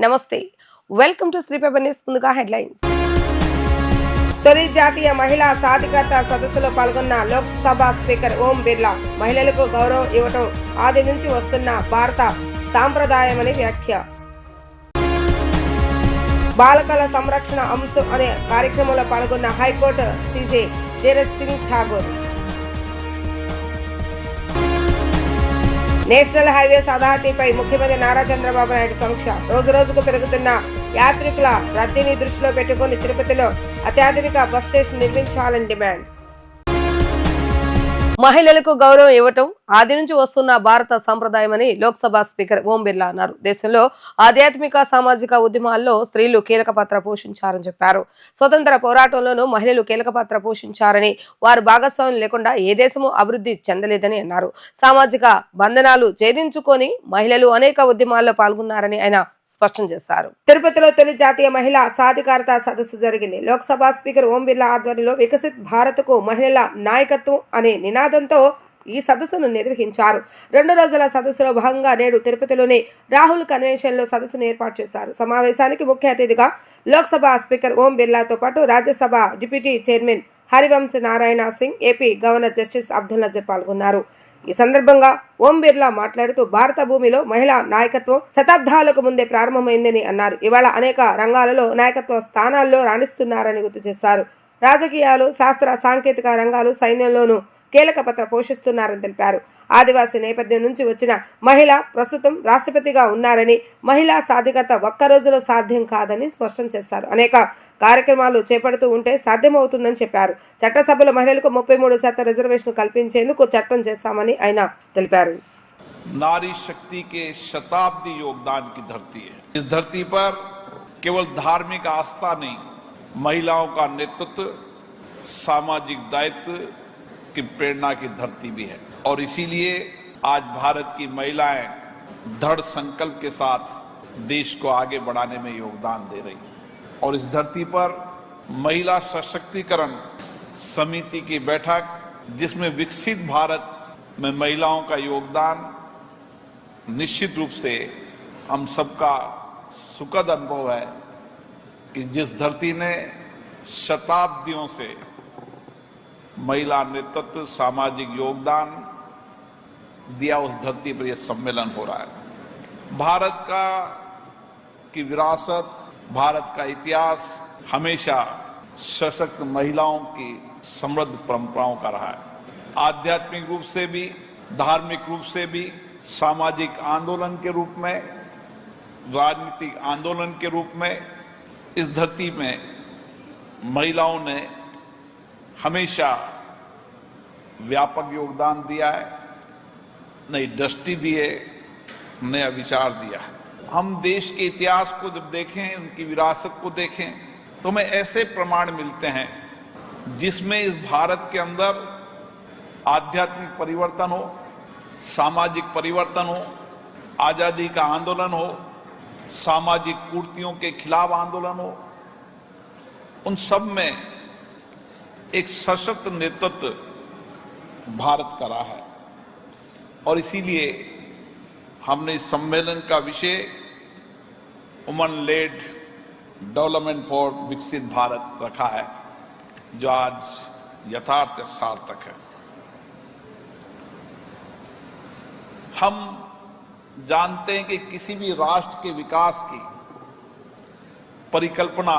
నమస్తే welcome to Sri paper news. ముందుగా headlines. తొలి జాతీయ మహిళా సాధికారత సదస్సులో పాల్గొన్న లోక్సభ స్పీకర్ ఓం బిర్లా మహిళలకు గౌరవం ఇవ్వటం ఆది నుంచి వస్తున్న భారత సాంప్రదాయమని వ్యాఖ్య. బాలకల సంరక్షణ అంశం అనే కార్యక్రమంలో పాల్గొన్న high court CJ Dheeraj Singh Thakur. National highways అథారిటీపై ముఖ్యమంత్రి నారా చంద్రబాబు నాయుడు సమీక్ష. రోజుకు పెరుగుతున్న యాత్రికుల రద్దీని దృష్టిలో పెట్టుకుని తిరుపతిలో అత్యాధునిక బస్ స్టేషన్ నిర్మించాలని డిమాండ్. మహిళలకు గౌరవం ఇవ్వటం ఆది నుంచి వస్తున్న భారత సంప్రదాయమని లోక్సభ స్పీకర్ ఓం బిర్లా అన్నారు. దేశంలో ఆధ్యాత్మిక సామాజిక ఉద్యమాల్లో స్త్రీలు కీలక పాత్ర పోషించారని చెప్పారు. స్వతంత్ర పోరాటంలోనూ మహిళలు కీలక పాత్ర పోషించారని, వారు భాగస్వామ్యం లేకుండా ఏ దేశము అభివృద్ధి చెందలేదని అన్నారు. సామాజిక బంధనాలు ఛేదించుకొని మహిళలు అనేక ఉద్యమాల్లో పాల్గొన్నారని ఆయన స్పష్టం చేశారు. తిరుపతిలో తొలి జాతీయ మహిళా సాధికారత సదస్సు జరిగింది. లోక్సభ స్పీకర్ ఓం బిర్లా ఆధ్వర్యంలో వికసిత్ భారత్కు మహిళల నాయకత్వం అనే నినాదంతో ఈ సదస్సును నిర్వహించారు. 2 రోజుల సదస్సులో భాగంగా నేడు తిరుపతిలోని రాహుల్ కన్వెన్షన్ లో సదస్సును ఏర్పాటు చేశారు. సమావేశానికి ముఖ్య అతిథిగా లోక్సభ స్పీకర్ ఓం బిర్లాతో పాటు Rajya Sabha deputy chairman Harivansh Narayan Singh, AP governor justice Abdul Nazeer పాల్గొన్నారు. ఈ సందర్భంగా ఓం బిర్లా మాట్లాడుతూ భారత భూమిలో మహిళా నాయకత్వం శతాబ్దాలకు ముందే ప్రారంభమైందని అన్నారు. ఇవాళ అనేక రంగాలలో నాయకత్వ స్థానాల్లో రాణిస్తున్నారని గుర్తు చేశారు. రాజకీయాలు, శాస్త్ర సాంకేతిక రంగాలు, సైన్యంలోనూ కీలక పాత్ర పోషిస్తున్నారని తెలిపారు. ఆదివాసీ నేపథ్యం నుంచి వచ్చిన మహిళ ప్రస్తుతం రాష్ట్రపతిగా ఉన్నారని, మహిళా సాధికారత ఒక్క రోజులో సాధ్యం కాదని స్పష్టం చేశారు. అనేక కార్యక్రమాలు చేపడుతూ ఉంటే సాధ్యమవుతుందని చెప్పారు. చట్టసభలో మహిళలకు 33% రిజర్వేషన్ కల్పించేందుకు చట్టం చేస్తామని ఆయన తెలిపారు. नारी शक्ति के शताब्दी योगदान की धरती है। इस धरती पर केवल धार्मिक आस्था नहीं, महिलाओं का नेतृत्व, सामाजिक दायित्व की प्रेरणा की धरती भी है। और इसीलिए आज भारत की महिलाएं दृढ़ संकल्प के साथ देश को आगे बढ़ाने में योगदान दे रही हैं। और इस धरती पर महिला सशक्तिकरण समिति की बैठक, जिसमें विकसित भारत में महिलाओं का योगदान निश्चित रूप से हम सबका सुखद अनुभव है कि जिस धरती ने शताब्दियों से महिला नेतृत्व, सामाजिक योगदान दिया, उस धरती पर यह सम्मेलन हो रहा है। भारत की विरासत, भारत का इतिहास हमेशा सशक्त महिलाओं की समृद्ध परंपराओं का रहा है। आध्यात्मिक रूप से भी, धार्मिक रूप से भी, सामाजिक आंदोलन के रूप में, राजनीतिक आंदोलन के रूप में इस धरती में महिलाओं ने हमेशा व्यापक योगदान दिया है, नई दृष्टि दी है, नया विचार दिया है। हम देश के इतिहास को जब देखें, उनकी विरासत को देखें, तो हमें ऐसे प्रमाण मिलते हैं जिसमें इस भारत के अंदर आध्यात्मिक परिवर्तन हो, सामाजिक परिवर्तन हो, आजादी का आंदोलन हो, सामाजिक कुरीतियों के खिलाफ आंदोलन हो, उन सब में एक सशक्त नेतृत्व भारत का रहा है। और इसीलिए हमने इस सम्मेलन का विषय वुमन लेड डेवलपमेंट फॉर विकसित भारत रखा है, जो आज यथार्थ सार्थक है। हम जानते हैं कि किसी भी राष्ट्र के विकास की परिकल्पना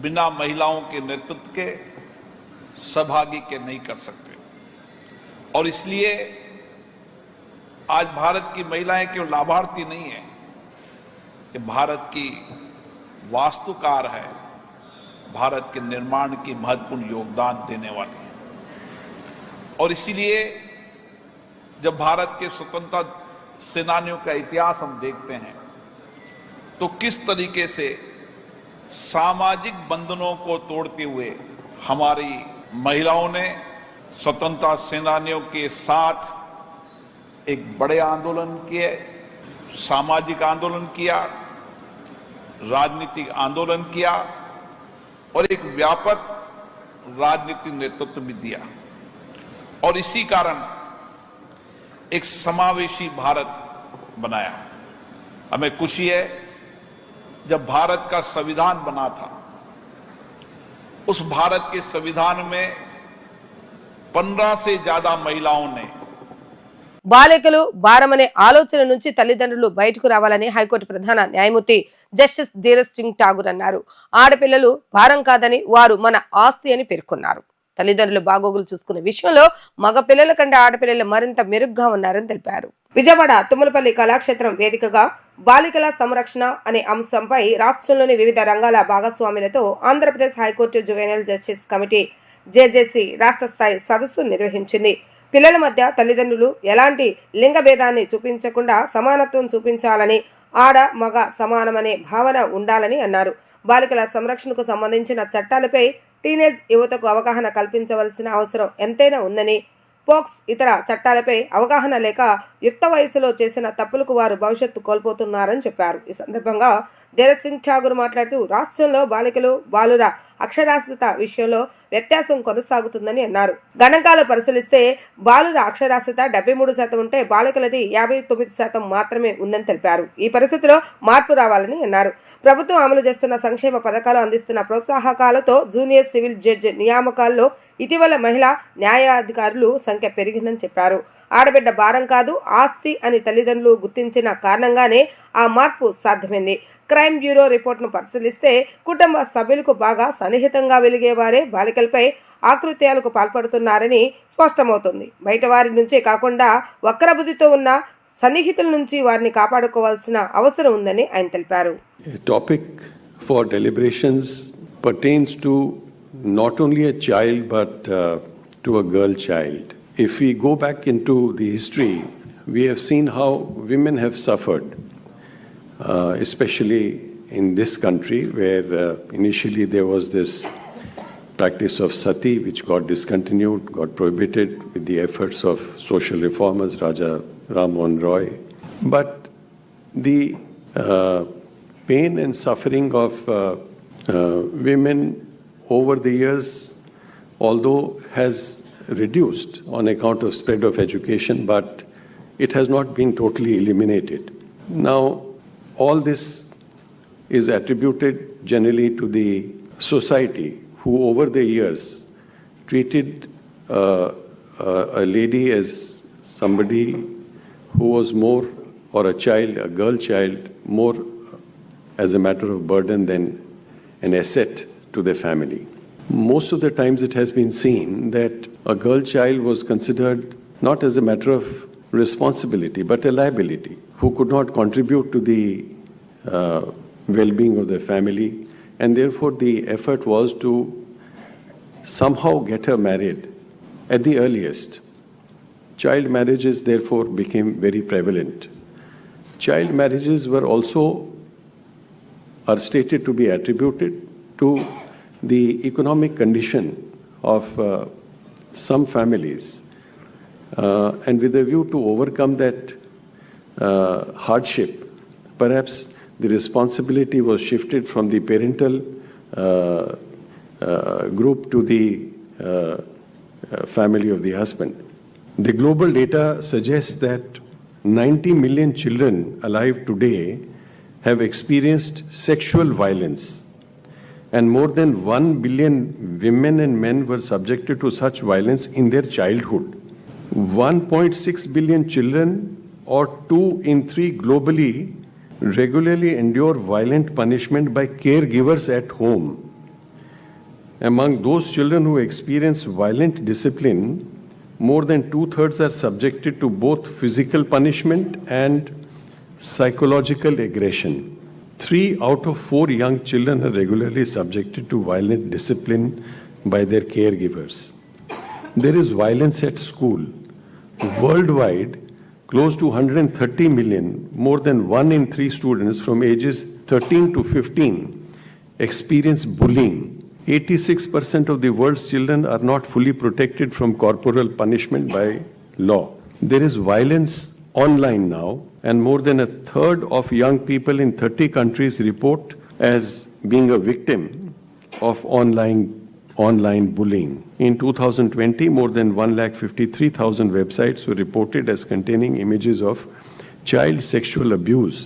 बिना महिलाओं के नेतृत्व के, सहभागी के नहीं कर सकते। और इसलिए आज भारत की महिलाएं केवल लाभार्थी नहीं है, कि भारत की वास्तुकार है, भारत के निर्माण की महत्वपूर्ण योगदान देने वाली है। और इसीलिए जब भारत के स्वतंत्रता सेनानियों का इतिहास हम देखते हैं, तो किस तरीके से सामाजिक बंधनों को तोड़ते हुए हमारी महिलाओं ने स्वतंत्रता सेनानियों के साथ एक बड़े आंदोलन किए, सामाजिक आंदोलन किया, राजनीतिक आंदोलन किया और एक व्यापक राजनीतिक नेतृत्व भी दिया। और इसी कारण एक समावेशी भारत बनाया। हमें खुशी है जब भारत का संविधान बना था, उस भारत के संविधान में 15 से ज्यादा महिलाओं ने బాలికలు భారమనే ఆలోచన నుంచి తల్లిదండ్రులు బయటకు రావాలని హైకోర్టు ప్రధాన న్యాయమూర్తి జస్టిస్ ధీరజ్ సింగ్ ఠాగూర్ అన్నారు. ఆడపిల్లలు భారం కాదని, వారు మన ఆస్తి అని పేర్కొన్నారు. తల్లిదండ్రులు బాగోగులు చూసుకునే విషయంలో మగ పిల్లల కంటే ఆడపిల్లలు మరింత మెరుగ్గా ఉన్నారని తెలిపారు. విజయవాడ తుమ్మలపల్లి కళాక్షేత్రం వేదికగా బాలికల సంరక్షణ అనే అంశంపై రాష్ట్రంలోని వివిధ రంగాల భాగస్వాములతో Andhra Pradesh high court juvenile justice committee JJC రాష్ట్ర స్థాయి సదస్సు నిర్వహించింది. పిల్లల మధ్య తల్లిదండ్రులు ఎలాంటి లింగ భేదాన్ని చూపించకుండా సమానత్వం చూపించాలని, ఆడ మగ సమానమనే భావన ఉండాలని అన్నారు. బాలికల సంరక్షణకు సంబంధించిన చట్టాలపై టీనేజ్ యువతకు అవగాహన కల్పించవలసిన అవసరం ఎంతైనా ఉందని, పోక్స్ ఇతర చట్టాలపై అవగాహన లేక యుక్త వయసులో చేసిన తప్పులకు వారు భవిష్యత్తు కోల్పోతున్నారని చెప్పారు. ఈ సందర్భంగా ధీరజ్ సింగ్ ఠాగూర్ మాట్లాడుతూ రాష్ట్రంలో బాలికలు బాలుర అక్షరాస్యత విషయంలో వ్యత్యాసం కొనసాగుతుందని అన్నారు. గణాంకాలు పరిశీలిస్తే బాలుర అక్షరాస్యత 73% ఉంటే బాలికలది 59% మాత్రమే ఉందని తెలిపారు. ఈ పరిస్థితిలో మార్పు రావాలని అన్నారు. ప్రభుత్వం అమలు చేస్తున్న సంక్షేమ పథకాలు అందిస్తున్న ప్రోత్సాహకాలతో జూనియర్ సివిల్ జడ్జి నియామకాల్లో ఇటీవల మహిళా న్యాయాధికారులు సంఖ్య పెరిగిందని చెప్పారు. ఆడబిడ్డ భారం కాదు, ఆస్తి అని తల్లిదండ్రులు గుర్తించిన కారణంగానే ఆ మార్పు సాధ్యమైంది. క్రైమ్ బ్యూరో రిపోర్ట్ను పరిశీలిస్తే కుటుంబ సభ్యులకు బాగా సన్నిహితంగా వెలిగేవారే బాలికలపై ఆకృత్యాలకు పాల్పడుతున్నారని స్పష్టమవుతుంది. బయట వారి నుంచే కాకుండా వక్రబుద్ధితో ఉన్న సన్నిహితుల నుంచి వారిని కాపాడుకోవాల్సిన అవసరం ఉందని ఆయన తెలిపారు. Topic for deliberations pertains to not only a child but to a girl child. If we go back into the history, we have seen how women have suffered, especially in this country where initially there was this practice of sati which got discontinued, got prohibited with the efforts of social reformers, Raja Ram Mohan Roy. But the pain and suffering of women over the years, although has reduced on account of spread of education, but it has not been totally eliminated. Now, all this is attributed generally to the society who over the years treated a lady as somebody who was more, or a child, a girl child, more as a matter of burden than an asset to the family. Most of the times it has been seen that a girl child was considered not as a matter of responsibility but a liability who could not contribute to the well-being of the family, and therefore the effort was to somehow get her married at the earliest. Child marriages therefore became very prevalent. Child marriages were also are stated to be attributed to the economic condition of some families, and with a view to overcome that hardship, perhaps the responsibility was shifted from the parental group to the family of the husband. The global data suggests that 90 million children alive today have experienced sexual violence, and more than 1 billion women and men were subjected to such violence in their childhood. 1.6 billion children, or 2 in 3 globally, regularly endure violent punishment by caregivers at home. Among those children who experience violent discipline, more than 2/3 are subjected to both physical punishment and psychological aggression. 3 out of 4 young children are regularly subjected to violent discipline by their caregivers. There is violence at school. Worldwide, close to 130 million, more than 1 in 3 students from ages 13 to 15 experience bullying. 86% of the world's children are not fully protected from corporal punishment by law. There is violence online now, and more than a third of young people in 30 countries report as being a victim of online bullying. In 2020, more than 153,000 websites were reported as containing images of child sexual abuse.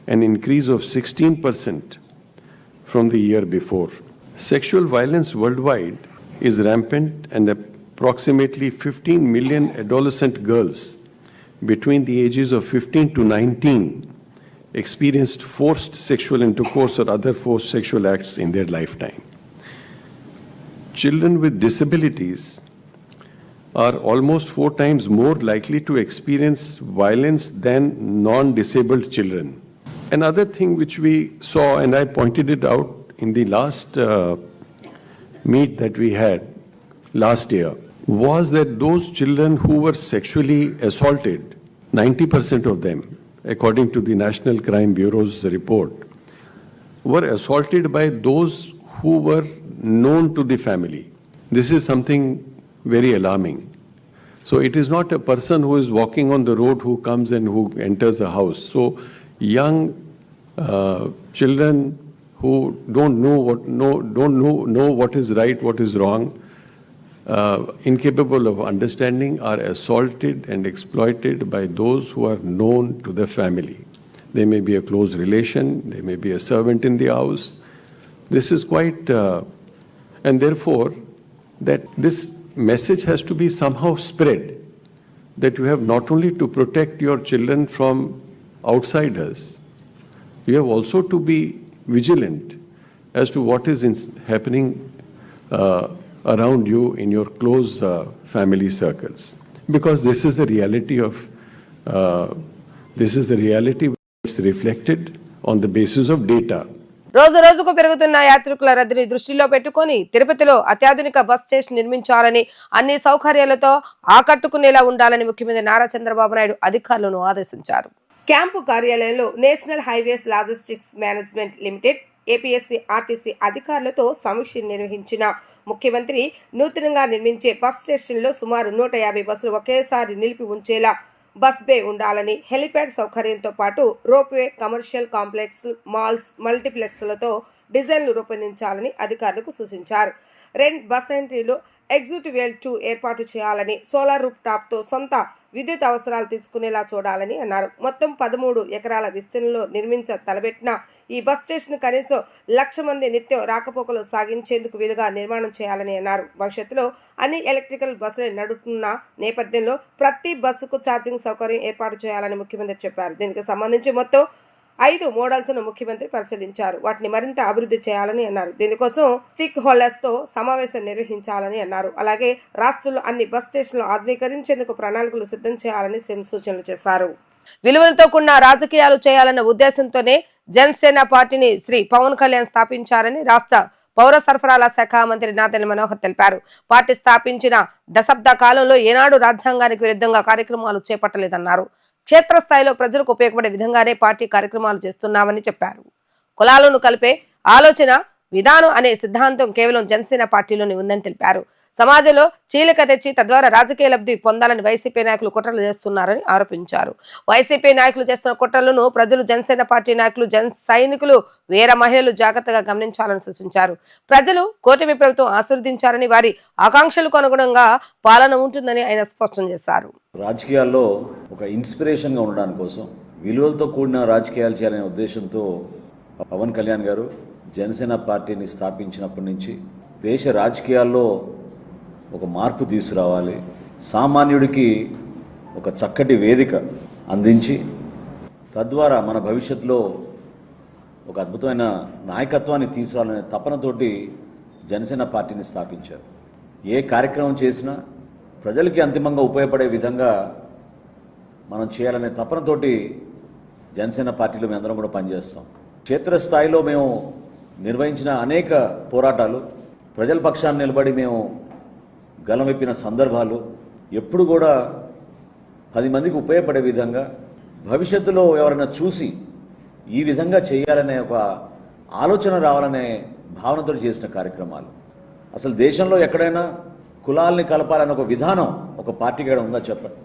an increase of 16% from the year before. Sexual violence worldwide is rampant, and approximately 15 million adolescent girls between the ages of 15 to 19 experienced forced sexual intercourse or other forced sexual acts in their lifetime. Children with disabilities are almost 4 times more likely to experience violence than non-disabled children. Another thing which we saw, and I pointed it out in the last meet that we had last year, was that those children who were sexually assaulted, 90% of them, according to the National Crime Bureau's report, were assaulted by those who were known to the family. This is something very alarming. So it is not a person who is walking on the road who comes and who enters a house. So young children who don't know what is right, what is wrong, incapable of understanding, are assaulted and exploited by those who are known to the family. They may be a close relation, they may be a servant in the house. This is quite, and therefore, that this message has to be somehow spread, that you have not only to protect your children from outsiders, you have also to be vigilant as to what is happening around you in your close family circles, because this is the reality which is reflected on the basis of data. రోజు రోజుకు పెరుగుతున్న యాత్రికుల రద్దీని దృష్టిలో పెట్టుకొని తిరుపతిలో అత్యాధునిక bus station నిర్మించాలని, అన్ని సౌకర్యాలతో ఆకట్టుకునేలా ఉండాలని ముఖ్యమంత్రి నారా చంద్రబాబు నాయుడు అధికారులను ఆదేశించారు. క్యాంపు కార్యాలయంలో national highways logistics management limited APSC RTC అధికారులతో సమీక్ష నిర్వహించిన ముఖ్యమంత్రి నూతనంగా నిర్మించే బస్ స్టేషన్లో సుమారు 150 బస్సులు ఒకేసారి నిలిపి ఉంచేలా బస్ బే ఉండాలని, హెలిప్యాడ్ సౌకర్యంతో పాటు రోప్వే, కమర్షియల్ కాంప్లెక్స్, మాల్స్, మల్టీప్లెక్స్లతో డిజైన్లు రూపొందించాలని అధికారులకు సూచించారు. 2 బస్ ఎంట్రీలు ఎగ్జిక్యూటివ్ వెల్ 2 ఏర్పాటు చేయాలని, సోలార్ రూఫ్ టాప్తో సొంత విద్యుత్ అవసరాలు తీసుకునేలా చూడాలని అన్నారు. మొత్తం 13 ఎకరాల విస్తీర్ణంలో తలబెట్టిన ఈ బస్ స్టేషన్ కనీసం 1,00,000 మంది నిత్యం రాకపోకలు సాగించేందుకు వీలుగా నిర్మాణం చేయాలని అన్నారు. భవిష్యత్తులో అన్ని ఎలక్ట్రికల్ బస్సులు నడుపుతున్న నేపథ్యంలో ప్రతి బస్సుకు ఛార్జింగ్ సౌకర్యం ఏర్పాటు చేయాలని ముఖ్యమంత్రి చెప్పారు. దీనికి సంబంధించి మొత్తం 5 మోడల్స్ను ముఖ్యమంత్రి పరిశీలించారు. వాటిని మరింత అభివృద్ధి చేయాలని అన్నారు. దీనికోసం స్టేక్ హోల్డర్స్తో సమావేశం నిర్వహించాలని అన్నారు. అలాగే రాష్ట్రంలో అన్ని బస్ స్టేషన్లు ఆధునీకరించేందుకు ప్రణాళికలు సిద్ధం చేయాలని సూచనలు చేశారు. విలువలతో కూడిన రాజకీయాలు చేయాలన్న ఉద్దేశంతోనే జనసేన పార్టీని శ్రీ పవన్ కళ్యాణ్ స్థాపించారని రాష్ట్ర పౌర సరఫరాల శాఖ మంత్రి నాదెళ్ల మనోహర్ తెలిపారు. పార్టీ స్థాపించిన దశాబ్ద కాలంలో ఏనాడు రాజ్యాంగానికి విరుద్ధంగా కార్యక్రమాలు చేపట్టలేదన్నారు. క్షేత్రస్థాయిలో ప్రజలకు ఉపయోగపడే విధంగానే పార్టీ కార్యక్రమాలు చేస్తున్నామని చెప్పారు. కులాలను కలిపే ఆలోచన విధానం అనే సిద్ధాంతం కేవలం జనసేన పార్టీలోనే ఉందని తెలిపారు. సమాజంలో చీలిక తెచ్చి తద్వారా రాజకీయ లబ్ధి పొందాలని వైసీపీ నాయకులు కుట్రలు చేస్తున్నారని ఆరోపించారు. వైసీపీ నాయకులు చేస్తున్న కుట్రలను ప్రజలు, జనసేన పార్టీ నాయకులు, జన సైనికులు, వీర మహిళలు జాగ్రత్తగా గమనించాలని సూచించారు. ప్రజలు కూటమి ప్రభుత్వం ఆశీర్వదించారని, వారి ఆకాంక్షలకు అనుగుణంగా పాలన ఉంటుందని ఆయన స్పష్టం చేశారు. రాజకీయాల్లో ఒక ఇన్స్పిరేషన్గా ఉండడానికి కోసం విలువలతో కూడిన రాజకీయాలు చేయాలనే ఉద్దేశంతో పవన్ కళ్యాణ్ గారు జనసేన పార్టీని స్థాపించినప్పటి నుంచి దేశ రాజకీయాల్లో ఒక మార్పు తీసుకురావాలి, సామాన్యుడికి ఒక చక్కటి వేదిక అందించి తద్వారా మన భవిష్యత్తులో ఒక అద్భుతమైన నాయకత్వాన్ని తీసుకురావాలనే తపనతోటి జనసేన పార్టీని స్థాపించారు. ఏ కార్యక్రమం చేసినా ప్రజలకి అంతిమంగా ఉపయోగపడే విధంగా మనం చేయాలనే తపనతోటి జనసేన పార్టీలో మేము అందరం కూడా పనిచేస్తాం. క్షేత్రస్థాయిలో మేము నిర్వహించిన అనేక పోరాటాలు, ప్రజల పక్షాన్ని నిలబడి మేము గలం విప్పిన సందర్భాలు ఎప్పుడు కూడా 10 మందికి ఉపయోగపడే విధంగా, భవిష్యత్తులో ఎవరైనా చూసి ఈ విధంగా చేయాలనే ఒక ఆలోచన రావాలనే భావనతో చేసిన కార్యక్రమాలు. అసలు దేశంలో ఎక్కడైనా కులాల్ని కలపాలనే ఒక విధానం ఒక పార్టీకి కూడా ఉందా చెప్పండి?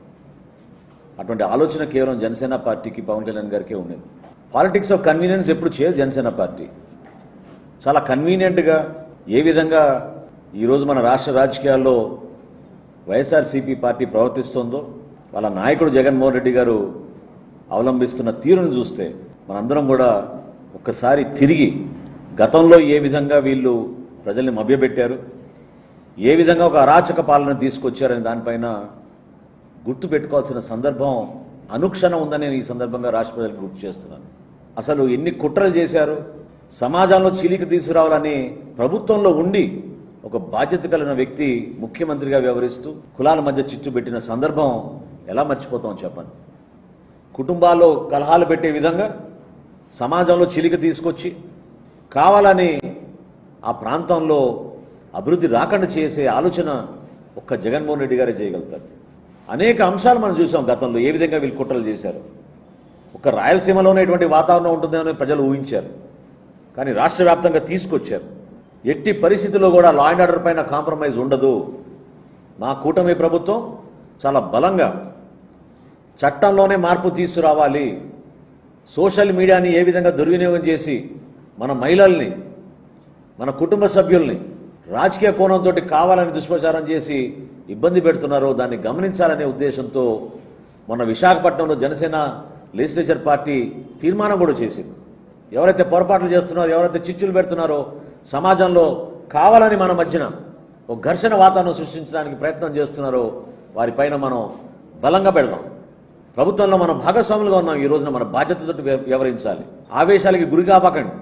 అటువంటి ఆలోచన కేవలం జనసేన పార్టీకి, పవన్ కళ్యాణ్ గారికే ఉండేది. పాలిటిక్స్ ఆఫ్ కన్వీనియన్స్ ఎప్పుడు చేయదు జనసేన పార్టీ. చాలా కన్వీనియంట్గా ఏ విధంగా ఈరోజు మన రాష్ట్ర రాజకీయాల్లో వైఎస్ఆర్సీపీ పార్టీ ప్రవర్తిస్తుందో, వాళ్ళ నాయకుడు జగన్మోహన్ రెడ్డి గారు అవలంబిస్తున్న తీరును చూస్తే మనందరం కూడా ఒక్కసారి తిరిగి గతంలో ఏ విధంగా వీళ్ళు ప్రజల్ని మభ్యపెట్టారు, ఏ విధంగా ఒక అరాచక పాలన తీసుకొచ్చారనే దానిపైన గుర్తు పెట్టుకోవాల్సిన సందర్భం అనుక్షణం ఉందని నేను ఈ సందర్భంగా రాష్ట్ర ప్రజలకు గుర్తు చేస్తున్నాను. అసలు ఎన్ని కుట్రలు చేశారు, సమాజంలో చీలిక తీసుకురావాలని ప్రభుత్వంలో ఉండి ఒక బాధ్యత కలిగిన వ్యక్తి ముఖ్యమంత్రిగా వ్యవహరిస్తూ కులాల మధ్య చిచ్చు పెట్టిన సందర్భం ఎలా మర్చిపోతాం చెప్పండి. కుటుంబాల్లో కలహాలు పెట్టే విధంగా సమాజంలో చీలిక తీసుకొచ్చి కావాలని ఆ ప్రాంతంలో అభివృద్ధి రాకుండా చేసే ఆలోచన ఒక్క జగన్మోహన్ రెడ్డి గారే చేయగలుగుతారు. అనేక అంశాలు మనం చూసాం గతంలో ఏ విధంగా వీళ్ళు కుట్రలు చేశారు. ఒక రాయలసీమలో ఇటువంటి వాతావరణం ఉంటుందని ప్రజలు ఊహించారు, కానీ రాష్ట్ర వ్యాప్తంగా తీసుకొచ్చారు. ఎట్టి పరిస్థితుల్లో కూడా లా అండ్ ఆర్డర్ పైన కాంప్రమైజ్ ఉండదు. మా కూటమి ప్రభుత్వం చాలా బలంగా చట్టంలోనే మార్పు తీసుకురావాలి. సోషల్ మీడియాని ఏ విధంగా దుర్వినియోగం చేసి మన మహిళల్ని, మన కుటుంబ సభ్యుల్ని రాజకీయ కోణంతో కావాలని దుష్ప్రచారం చేసి ఇబ్బంది పెడుతున్నారో దాన్ని గమనించాలనే ఉద్దేశంతో మొన్న విశాఖపట్నంలో జనసేన లెజిస్లేచర్ పార్టీ తీర్మానం కూడా చేసింది. ఎవరైతే పొరపాట్లు చేస్తున్నారో, ఎవరైతే చిచ్చులు పెడుతున్నారో, సమాజంలో కావాలని మన మధ్యన ఒక ఘర్షణ వాతావరణం సృష్టించడానికి ప్రయత్నం చేస్తున్నారో వారిపైన మనం బలంగా పెడదాం. ప్రభుత్వంలో మనం భాగస్వాములుగా ఉన్నాం. ఈ రోజున మన బాధ్యతతో వ్యవహరించాలి. ఆవేశాలకి గురి కాపాకండి,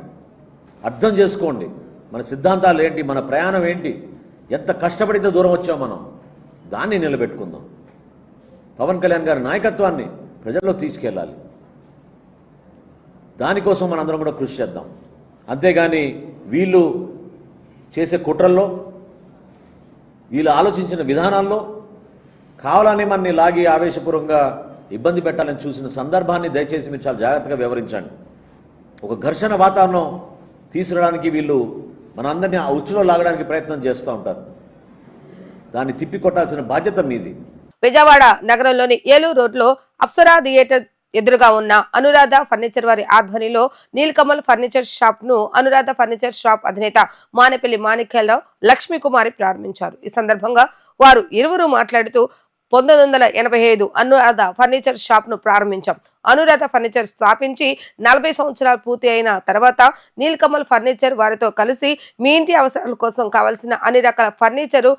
అర్థం చేసుకోండి. మన సిద్ధాంతాలు ఏంటి, మన ప్రయాణం ఏంటి, ఎంత కష్టపడితే దూరం వచ్చాం మనం, దాన్ని నిలబెట్టుకుందాం. పవన్ కళ్యాణ్ గారి నాయకత్వాన్ని ప్రజల్లో తీసుకెళ్ళాలి. దానికోసం మనందరం కూడా కృషి చేద్దాం. అంతేగాని వీళ్ళు చేసే కుట్రల్లో, వీళ్ళు ఆలోచించిన విధానాల్లో కావాలని మనని లాగి ఆవేశపూర్వకంగా ఇబ్బంది పెట్టాలని చూసిన సందర్భాన్ని దయచేసి మీరు చాలా జాగ్రత్తగా వివరించండి. ఒక ఘర్షణ వాతావరణం తీసుకురావడానికి వీళ్ళు మనందరినీ ఆ ఉచ్చులో లాగడానికి ప్రయత్నం చేస్తూ ఉంటారు. దాన్ని తిప్పికొట్టాల్సిన బాధ్యత మీది. విజయవాడ నగరంలోని ఏలూరు రోడ్లో అప్సరా థియేటర్ ఎదురుగా ఉన్న అనురాధ ఫర్నిచర్ వారి ఆధ్వర్యంలో నీలకమల్ ఫర్నిచర్ షాప్ ను అనురాధ ఫర్నిచర్ షాప్ అధినేత మానేపల్లి మాణిక్యాలరావు, లక్ష్మీ కుమారి ప్రారంభించారు. ఈ సందర్భంగా వారు ఇరువురు మాట్లాడుతూ 1985 అనురాధ ఫర్నిచర్ షాప్ ను ప్రారంభించాం. అనురాధ ఫర్నిచర్ స్థాపించి 40 సంవత్సరాలు పూర్తి అయిన తర్వాత నీలకమల్ ఫర్నిచర్ వారితో కలిసి మీ ఇంటి అవసరాల కోసం కావలసిన అన్ని రకాల ఫర్నిచరు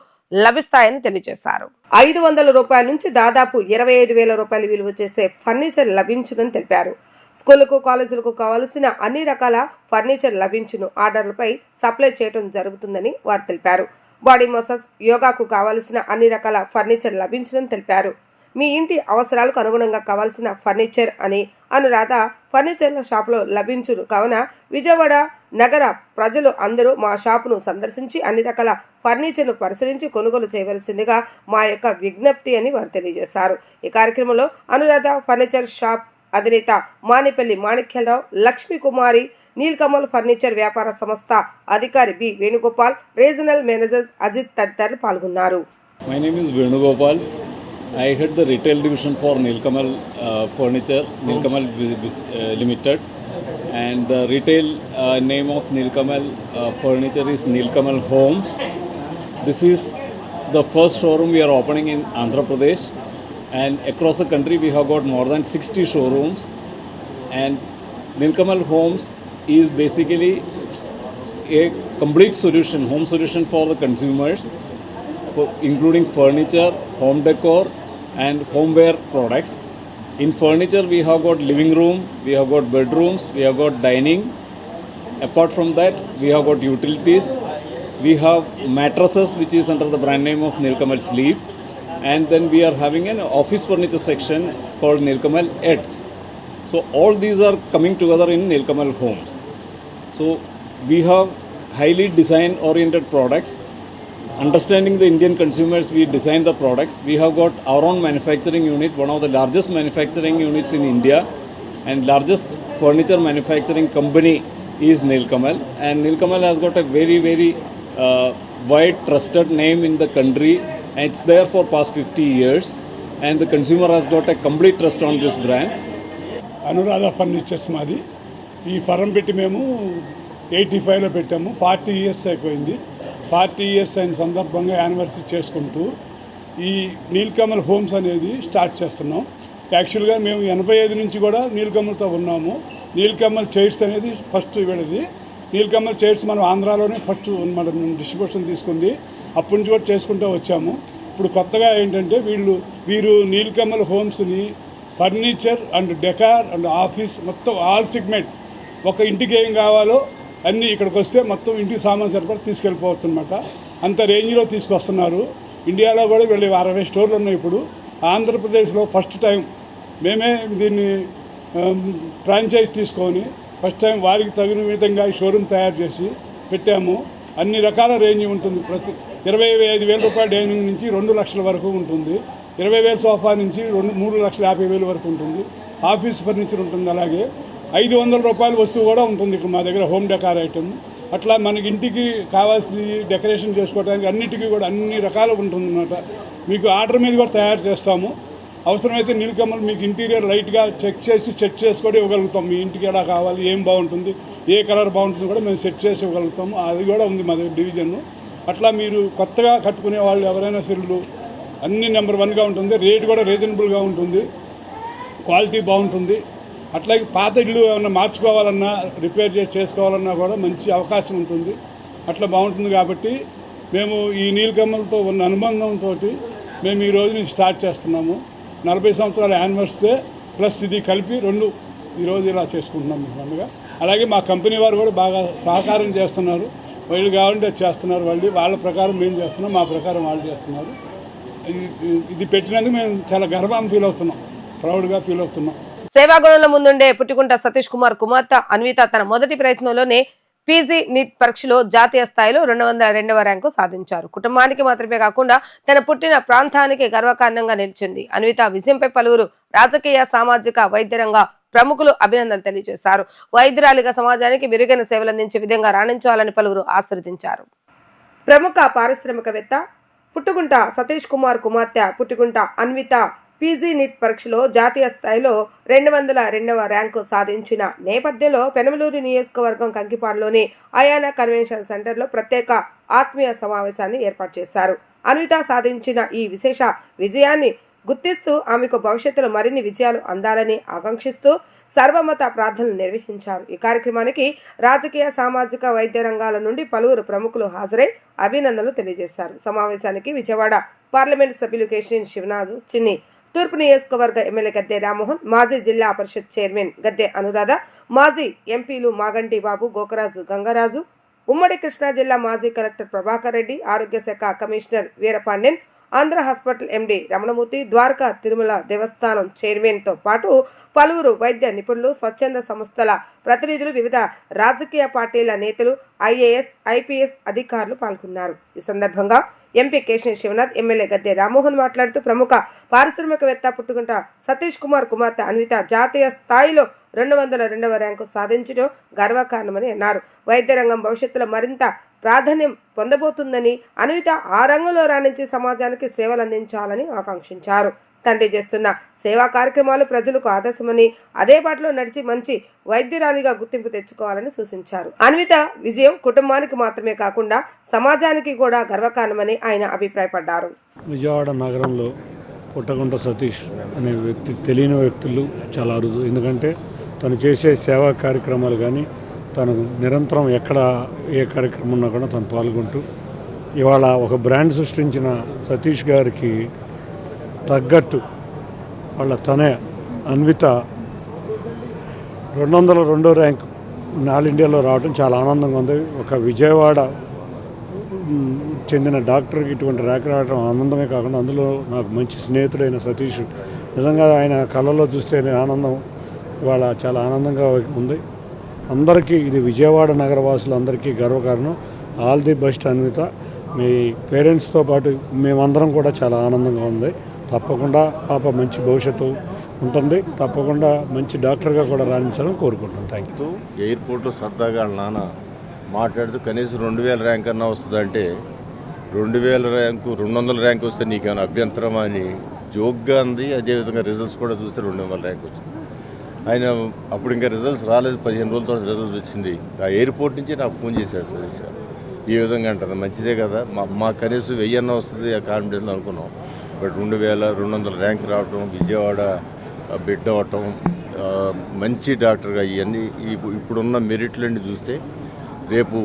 లభిస్తాయని తెలియజేశారు. 500 రూపాయల నుంచి దాదాపు 25,000 రూపాయలు విలువ చేసే ఫర్నిచర్ లభించునని తెలిపారు. స్కూళ్లకు, కాలేజీలకు కావలసిన అన్ని రకాల ఫర్నిచర్ లభించును. ఆర్డర్లపై సప్లై చేయడం జరుగుతుందని వారు తెలిపారు. బాడీ మసాజ్, యోగాకు కావలసిన అన్ని రకాల ఫర్నిచర్ లభించునని తెలిపారు. మీ ఇంటి అవసరాలకు అనుగుణంగా కావాల్సిన ఫర్నిచర్ అని అనురాధ ఫర్నిచర్ల షాపులో లభించును. కావున విజయవాడ నగర ప్రజలు అందరూ మా షాపును సందర్శించి అన్ని రకాల ఫర్నిచర్ను పరిశీలించి కొనుగోలు చేయవలసిందిగా మా యొక్క విజ్ఞప్తి అని వారు తెలియజేశారు. ఈ కార్యక్రమంలో అనురాధ ఫర్నిచర్ షాప్ అధినేత మానేపల్లి మాణిక్యాలరావు, లక్ష్మీ కుమారి, నీలకమల్ ఫర్నిచర్ వ్యాపార సంస్థ అధికారి B Venugopal, regional manager Ajit తదితరులు పాల్గొన్నారు. My name is Venugopal. I head the retail division for Nilkamal Furniture, Nilkamal Limited, and the retail name of Nilkamal Furniture is Nilkamal Homes. This is the first showroom we are opening in Andhra Pradesh, and across the country we have got more than 60 showrooms. And Nilkamal Homes is basically a complete solution, home solution for the consumers, including furniture, home decor and homeware products. In furniture we have got living room, we have got bedrooms, we have got dining. Apart from that we have got utilities, we have mattresses which is under the brand name of Nilkamal Sleep, and then we are having an office furniture section called Nilkamal Edge. So all these are coming together in Nilkamal Homes. So we have highly design oriented products. Understanding the Indian consumers, we design the products. We have got our own manufacturing unit, one of the largest manufacturing units in India, and largest furniture manufacturing company is Nilkamal. And Nilkamal has got a very wide trusted name in the country, and it's there for past 50 years, and the consumer has got a complete trust on this brand. Anuradha furnitures మాది. ఈ ఫరం పెట్టి మేము 85లో పెట్టాము. 40 years అయిపోయింది. 40 years అయిన సందర్భంగా anniversary చేసుకుంటూ ఈ నీలకమల్ హోమ్స్ అనేది స్టార్ట్ చేస్తున్నాం. యాక్చువల్గా మేము 85 నుంచి కూడా నీలకమల్తో ఉన్నాము. నీలకమల్ చైర్స్ అనేది ఫస్ట్ వీళ్ళది. నీలకమల్ చైర్స్ మనం ఆంధ్రాలోనే ఫస్ట్ మనం డిస్ట్రిబ్యూషన్ తీసుకుంది. అప్పటి నుంచి కూడా చేసుకుంటూ వచ్చాము. ఇప్పుడు కొత్తగా ఏంటంటే వీరు నీలకమల్ హోమ్స్ని furniture and decor and office మొత్తం ఆల్ సెగ్మెంట్, ఒక ఇంటికి ఏం కావాలో అన్నీ ఇక్కడికి వస్తే మొత్తం ఇంటికి సామాన్ సరిపడా తీసుకెళ్ళిపోవచ్చు అనమాట. అంత రేంజ్లో తీసుకొస్తున్నారు. ఇండియాలో కూడా వీళ్ళు 60 స్టోర్లు ఉన్నాయి. ఇప్పుడు ఆంధ్రప్రదేశ్లో ఫస్ట్ టైం మేమే దీన్ని ఫ్రాంచైజ్ తీసుకొని ఫస్ట్ టైం వారికి తగిన విధంగా ఈ షోరూమ్ తయారు చేసి పెట్టాము. అన్ని రకాల రేంజ్ ఉంటుంది. ప్రతి 25,000 రూపాయల డైనింగ్ నుంచి 2 లక్షల వరకు ఉంటుంది. 20,000 సోఫా నుంచి 3,50,000 వరకు ఉంటుంది. ఆఫీస్ ఫర్నిచర్ ఉంటుంది. అలాగే 500 రూపాయల వస్తువు కూడా ఉంటుంది ఇక్కడ మా దగ్గర, హోమ్ డెకార్ ఐటమ్. అట్లా మనకి ఇంటికి కావాల్సింది డెకరేషన్ చేసుకోవడానికి అన్నిటికీ కూడా అన్ని రకాలు ఉంటుందన్నమాట. మీకు ఆర్డర్ మీద కూడా తయారు చేస్తాము. అవసరమైతే నీలకమల్ మీకు ఇంటీరియర్ లైట్గా చెక్ చేసి సెట్ చేసి కూడా ఇవ్వగలుగుతాం. మీ ఇంటికి ఎలా కావాలి, ఏం బాగుంటుంది, ఏ కలర్ బాగుంటుంది కూడా మేము సెట్ చేసి ఇవ్వగలుగుతాము. అది కూడా ఉంది మా దగ్గర డివిజన్. అట్లా మీరు కొత్తగా కట్టుకునే వాళ్ళు ఎవరైనా సెల్లు అన్ని నెంబర్ 1గా ఉంటుంది. రేట్ కూడా రీజనబుల్గా ఉంటుంది. క్వాలిటీ బాగుంటుంది. అట్లాగే పాత ఇళ్ళు ఏమన్నా మార్చుకోవాలన్నా, రిపేర్ చేసుకోవాలన్నా కూడా మంచి అవకాశం ఉంటుంది. అట్లా బాగుంటుంది. కాబట్టి మేము ఈ నీలకమల్తో ఉన్న అనుబంధంతో మేము ఈ రోజు నుంచి స్టార్ట్ చేస్తున్నాము. 40 సంవత్సరాల యానివర్సరీ ప్లస్ ఇది కలిపి 2 ఈరోజు ఇలా చేసుకుంటున్నాం మీ పండుగ. అలాగే మా కంపెనీ వారు కూడా బాగా సహకారం చేస్తున్నారు. వాళ్ళు కావాలంటే చేస్తున్నారు. వాళ్ళ ప్రకారం మేము చేస్తున్నాం, మా ప్రకారం వాళ్ళు చేస్తున్నారు. ఇది పెట్టినందుకు మేము చాలా గర్వం ఫీల్ అవుతున్నాం, ప్రౌడ్గా ఫీల్ అవుతున్నాం. సేవాగుణంలో ముందుండే పుట్టికుంట సతీష్ కుమార్ కుమార్తె అన్విత తన మొదటి ప్రయత్నంలోనే పీజీ నీట్ పరీక్షలో జాతీయ స్థాయిలో 202వ ర్యాంకు సాధించారు. కుటుంబానికి మాత్రమే కాకుండా తన పుట్టిన ప్రాంతానికి గర్వకారణంగా నిలిచింది. అన్విత విజయంపై పలువురు రాజకీయ, సామాజిక, వైద్య రంగ ప్రముఖులు అభినందనలు తెలియజేశారు. వైద్యురాలిగా సమాజానికి మెరుగైన సేవలందించే విధంగా రాణించాలని పలువురు ఆశీర్వదించారు. ప్రముఖ పారిశ్రామికవేత్త పుట్టుకుంట సతీష్ కుమార్ కుమార్తె పుట్టుకుంట అన్విత పీజీ నీట్ పరీక్షలో జాతీయ స్థాయిలో 202వ ర్యాంకు సాధించిన నేపథ్యంలో పెనమలూరు నియోజకవర్గం కంకిపాడులోని అయానా కన్వెన్షన్ సెంటర్లో ప్రత్యేక ఆత్మీయ సమావేశాన్ని ఏర్పాటు చేశారు. అన్విత సాధించిన ఈ విశేష విజయాన్ని గుర్తిస్తూ ఆమెకు భవిష్యత్తులో మరిన్ని విజయాలు అందాలని ఆకాంక్షిస్తూ సర్వమత ప్రార్థనలు నిర్వహించారు. ఈ కార్యక్రమానికి రాజకీయ, సామాజిక, వైద్య రంగాల నుండి పలువురు ప్రముఖులు హాజరై అభినందనలు తెలియజేశారు. సమావేశానికి విజయవాడ పార్లమెంటు సభ్యులు కేశినేని శివనాథ్, చిన్ని తూర్పు నియోజకవర్గ ఎమ్మెల్యే గద్దె రామ్మోహన్, మాజీ జిల్లా పరిషత్ చైర్మన్ గద్దె అనురాధ, మాజీ ఎంపీలు మాగంటి బాబు, గోకరాజు గంగరాజు, ఉమ్మడి కృష్ణా జిల్లా మాజీ కలెక్టర్ ప్రభాకర్ రెడ్డి, ఆరోగ్య శాఖ commissioner Veerapandian, Andhra hospital MD Ramanamurthy, Dwaraka Tirumala దేవస్థానం చైర్మన్తో పాటు పలువురు వైద్య నిపుణులు, స్వచ్ఛంద సంస్థల ప్రతినిధులు, వివిధ రాజకీయ పార్టీల నేతలు, ఐఏఎస్, ఐపీఎస్ అధికారులు పాల్గొన్నారు. ఈ సందర్భంగా ఎంపీ కేశినేని శివనాథ్, ఎమ్మెల్యే గద్దె రామ్మోహన్ మాట్లాడుతూ ప్రముఖ పారిశ్రామికవేత్త పుట్టుకుంట సతీష్ కుమార్ కుమార్తె అన్విత జాతీయ స్థాయిలో 202వ ర్యాంకు సాధించడం గర్వకారణమని అన్నారు. వైద్య రంగం భవిష్యత్తులో మరింత ప్రాధాన్యం పొందబోతుందని, అన్విత ఆ రంగంలో రాణించి సమాజానికి సేవలు అందించాలని ఆకాంక్షించారు. తండ్రి చేస్తున్న సేవా కార్యక్రమాలు ప్రజలకు ఆదర్శమని, అదే బాటలో నడిచి మంచి వైద్యురాలిగా గుర్తింపు తెచ్చుకోవాలని సూచించారు. అన్విత విజయం కుటుంబానికి మాత్రమే కాకుండా సమాజానికి కూడా గర్వకారణమని ఆయన అభిప్రాయపడ్డారు. విజయవాడ నగరంలో పుట్టగుంట సతీష్ అనే వ్యక్తి తెలియని వ్యక్తులు చాలా అరుదు. ఎందుకంటే తను చేసే సేవా కార్యక్రమాలు కానీ, తను నిరంతరం ఎక్కడ ఏ కార్యక్రమం ఉన్నా కూడా తను పాల్గొంటూ ఇవాళ ఒక బ్రాండ్ సృష్టించిన సతీష్ గారికి తగ్గట్టు వాళ్ళ తనే అన్విత 202వ ర్యాంక్ ఆల్ ఇండియాలో రావడం చాలా ఆనందంగా ఉంది. ఒక విజయవాడ చెందిన డాక్టర్కి ఇటువంటి ర్యాంక్ రావడం ఆనందమే కాకుండా అందులో నాకు మంచి స్నేహితుడైన సతీష్, నిజంగా ఆయన కళ్ళలో చూస్తే ఆనందం ఇవాళ చాలా ఆనందంగా ఉంది. అందరికీ ఇది విజయవాడ నగరవాసులందరికీ గర్వకారణం. All the best Anvitha. మీ పేరెంట్స్తో పాటు మేమందరం కూడా చాలా ఆనందంగా ఉంది. తప్పకుండా పాప మంచి భవిష్యత్తు ఉంటుంది. తప్పకుండా మంచి డాక్టర్గా కూడా రాణించాలని కోరుకుంటున్నాను. Thank you. ఎయిర్పోర్ట్లో సరదాగా వాళ్ళ నాన్న మాట్లాడుతూ కనీసం 2000 ర్యాంక్ అన్నా వస్తుందంటే 2000 ర్యాంకు 200 ర్యాంక్ వస్తే నీకేమైనా అభ్యంతరమా అని జోక్గా అంది. అదేవిధంగా రిజల్ట్స్ కూడా చూస్తే 200 ర్యాంక్ వచ్చింది. ఆయన అప్పుడు ఇంకా రిజల్ట్స్ రాలేదు, 15 రోజుల తర్వాత రిజల్ట్స్ వచ్చింది. ఆ ఎయిర్పోర్ట్ నుంచి నాకు ఫోన్ చేశాడు సతీష్ గారు. ఈ విధంగా అంటారు, మంచిదే కదా, మా కనీసం 1000 వస్తుంది ఆ కాన్ఫిడెన్స్ అనుకున్నాం. బట్ 2200 ర్యాంక్ రావడం, విజయవాడ బిడ్డ అవటం, మంచి డాక్టర్గా ఇవన్నీ ఇప్పుడున్న మెరిట్లన్నీ చూస్తే రేపు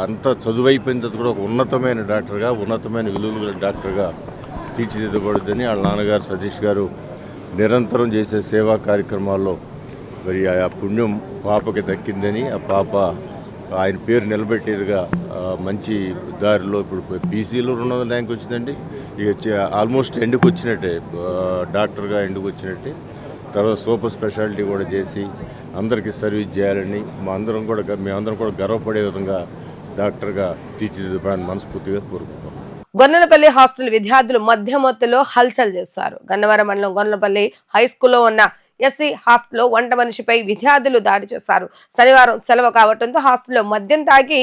అంత చదువు అయిపోయిన తర్వాత కూడా ఒక ఉన్నతమైన డాక్టర్గా, ఉన్నతమైన విలువలు గల డాక్టర్గా తీర్చిదిద్దబడుద్దని వాళ్ళ నాన్నగారు సతీష్ గారు నిరంతరం చేసే సేవా కార్యక్రమాల్లో మరి ఆ పుణ్యం పాపకి దక్కిందని, ఆ పాప ఆయన పేరు నిలబెట్టేదిగా మంచి దారిలో ఇప్పుడు పీసీలో 200 ర్యాంక్ వచ్చిందండి. ఇక ఆల్మోస్ట్ ఎండుకు వచ్చినట్టే, డాక్టర్గా ఎండుకు వచ్చినట్టే. తర్వాత సూపర్ స్పెషాలిటీ కూడా చేసి అందరికీ సర్వీస్ చేయాలని మేమందరం కూడా గర్వపడే విధంగా డాక్టర్గా తీర్చిదిద్దడానికి మనస్ఫూర్తిగా కోరుకుంటాం. గొన్నలపల్లి హాస్టల్ విద్యార్థులు మధ్యమత్తులో హల్చల్ చేశారు. గన్నవరం మండలం గొన్నలపల్లి హై స్కూల్లో ఉన్న ఎస్సీ హాస్టల్లో వంట మనిషిపై విద్యార్థులు దాడి చేశారు. శనివారం సెలవు కావడంతో హాస్టల్లో మద్యం తాగి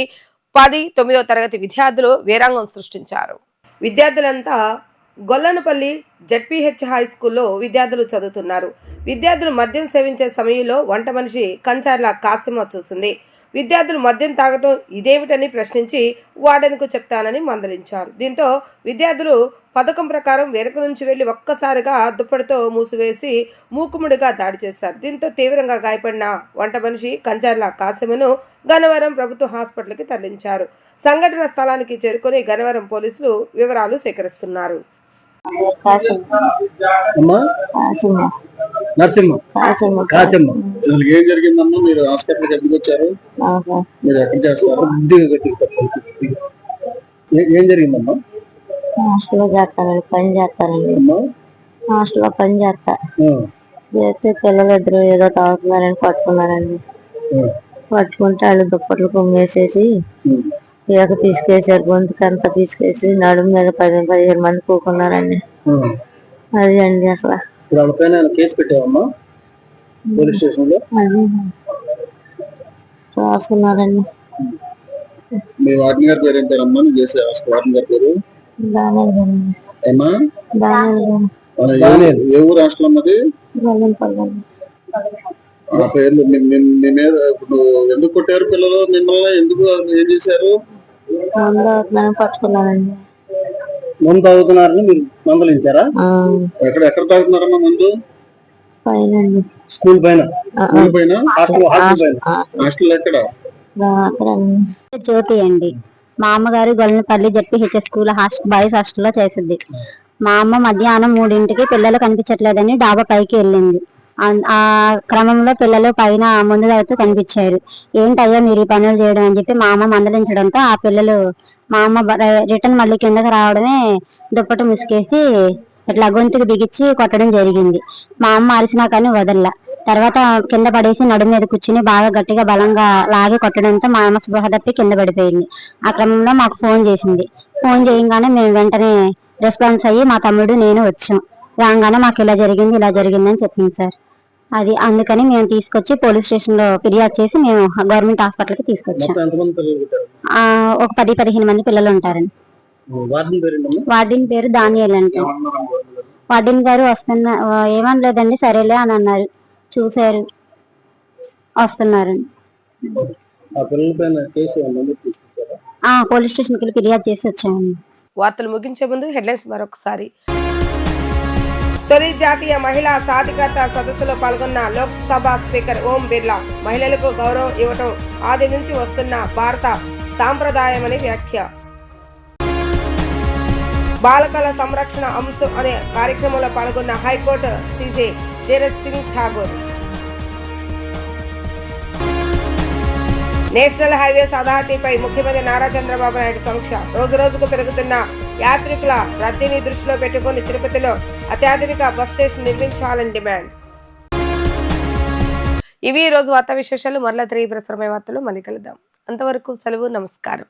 10-9వ తరగతి విద్యార్థులు వీరాంగం సృష్టించారు. విద్యార్థులంతా గొల్లనపల్లి జెడ్పీహెచ్ హై స్కూల్లో విద్యార్థులు చదువుతున్నారు. విద్యార్థులు మద్యం సేవించే సమయంలో వంట మనిషి కంచార్ల కాసిమ చూసింది. విద్యార్థులు మద్యం తాగటం ఇదేమిటని ప్రశ్నించి వార్డెన్కు చెప్తానని మందలించారు. దీంతో విద్యార్థులు పథకం ప్రకారం వెనుక నుంచి వెళ్లి ఒక్కసారిగా దుప్పటితో మూసివేసి మూకుముడిగా దాడి చేశారు. దీంతో తీవ్రంగా గాయపడిన వంట మనిషి కంచార్ల కాసిమను గన్నవరం ప్రభుత్వ హాస్పిటల్కి తరలించారు. సంఘటన స్థలానికి చేరుకుని గన్నవరం పోలీసులు వివరాలు సేకరిస్తున్నారు. ఏం జరిగిందమ్మా? మీరు హాస్పిటల్కి ఎందుకు వచ్చారు? మీరు ఎక్కడ చేస్తారు? ఏం జరిగిందమ్మా? హాస్టల్లో చేస్తానండి, పని చేస్తానండి. హాస్టల్లో పని చేస్తే పిల్లలు ఇద్దరు ఏదో తాగుతున్నారని పట్టుకున్నారండి. పట్టుకుంటే వాళ్ళు దుప్పట్లు కొమ్మేసేసి ఇక తీసుకేసారు. గొంతుకంతా తీసుకేసి నడుము మీద 10-15 మంది కూకున్నారండి. అది అండి అసలు. కేసు పెట్టావమ్మా పోలీస్ స్టేషన్ లో? రాసుకున్నారండి. మీ వార్డెన్ గారి పేరు ఏం పేరమ్మా? నువ్వు చేసే వార్డెన్ గారి పేరు? ఏ ఊరు హాస్టల్ అన్నది? ఆ పేర్లు మీ మీద ఎందుకు కొట్టారు పిల్లలు? మిమ్మల్ని ఎందుకు ఏం చేశారు? పట్టుకున్నారండి. మందు తాగుతున్నారని మీరు మందలించారా? ఎక్కడ తాగుతున్నారమ్మా మందు? స్కూల్ పైన? హాస్టల్ ఎక్కడ? జ్యోతి అండి. మా అమ్మగారు గొల్లనపల్లి జెడ్పీహెచ్ స్కూల్ బాయ్స్ హాస్టల్లో చేసింది. మా అమ్మ మధ్యాహ్నం 3ంటికి పిల్లలు కనిపించట్లేదని డాబా పైకి వెళ్ళింది. ఆ క్రమంలో పిల్లలు పైన ముందు తాగుతూ కనిపించారు. ఏంటయ్యా మీరు ఈ పనులు చేయడం అని చెప్పి మా అమ్మ మందలించడంతో ఆ పిల్లలు మా అమ్మ రిటర్న్ మళ్ళీ కిందకి రావడమే దుప్పటి ముసుకేసి ఇట్లా గొంతుకు బిగించి కొట్టడం జరిగింది. మా అమ్మ అరిసినా కానీ వదల్లా. తర్వాత కింద పడేసి నడుము మీద కూర్చుని బాగా గట్టిగా బలంగా లాగి కొట్టడంతో మా అమ్మ స్పృహ తప్పి కింద పడిపోయింది. ఆ క్రమంలో మాకు ఫోన్ చేసింది. ఫోన్ చేయగానే మేము వెంటనే రెస్పాన్స్ అయ్యి మా తమ్ముడు నేను వచ్చాం. రాగానే మాకు ఇలా జరిగిందని చెప్పింది సార్. అది అందుకని మేము తీసుకొచ్చి పోలీస్ స్టేషన్ లో ఫిర్యాదు చేసి మేము గవర్నమెంట్ హాస్పిటల్ కి తీసుకొచ్చాం. ఒక 10-15 మంది పిల్లలు ఉంటారండి. వార్డెన్ పేరు దానియేల్ అంటే. వార్డెన్ గారు ఏమనలేదండి, సరేలే అని అన్నారు. చూసారు, వస్తున్నారండి. పోలీస్ స్టేషన్ కి ఫిర్యాదు చేసి వచ్చామండి. వార్తలు ముగించే ముందు హెడ్లైన్స్ మరొకసారి. తొలి జాతీయ మహిళా సాధికారత సదస్సులో పాల్గొన్న లోక్సభ స్పీకర్ ఓం బిర్లా. మహిళలకు గౌరవం ఇవ్వటం ఆది నుంచి వస్తున్న భారత సాంప్రదాయమని వ్యాఖ్య. బాలకల సంరక్షణ అంశం అనే కార్యక్రమంలో పాల్గొన్న high court CJ Dheeraj Singh Thakur. National highways అథారిటీపై ముఖ్యమంత్రి నారా చంద్రబాబు నాయుడు సమీక్ష. రోజుకు పెరుగుతున్న యాత్రికుల రద్దీని దృష్టిలో పెట్టుకుని తిరుపతిలో అత్యాధునిక బస్ స్టేషన్ నిర్మించాలని డిమాండ్. ఇవి ఈ రోజు వార్తా విశేషాలు. మరలా 3 ప్రసారమయ్యే వార్తలు మళ్ళీ కలుద్దాం. అంతవరకు సెలవు, నమస్కారం.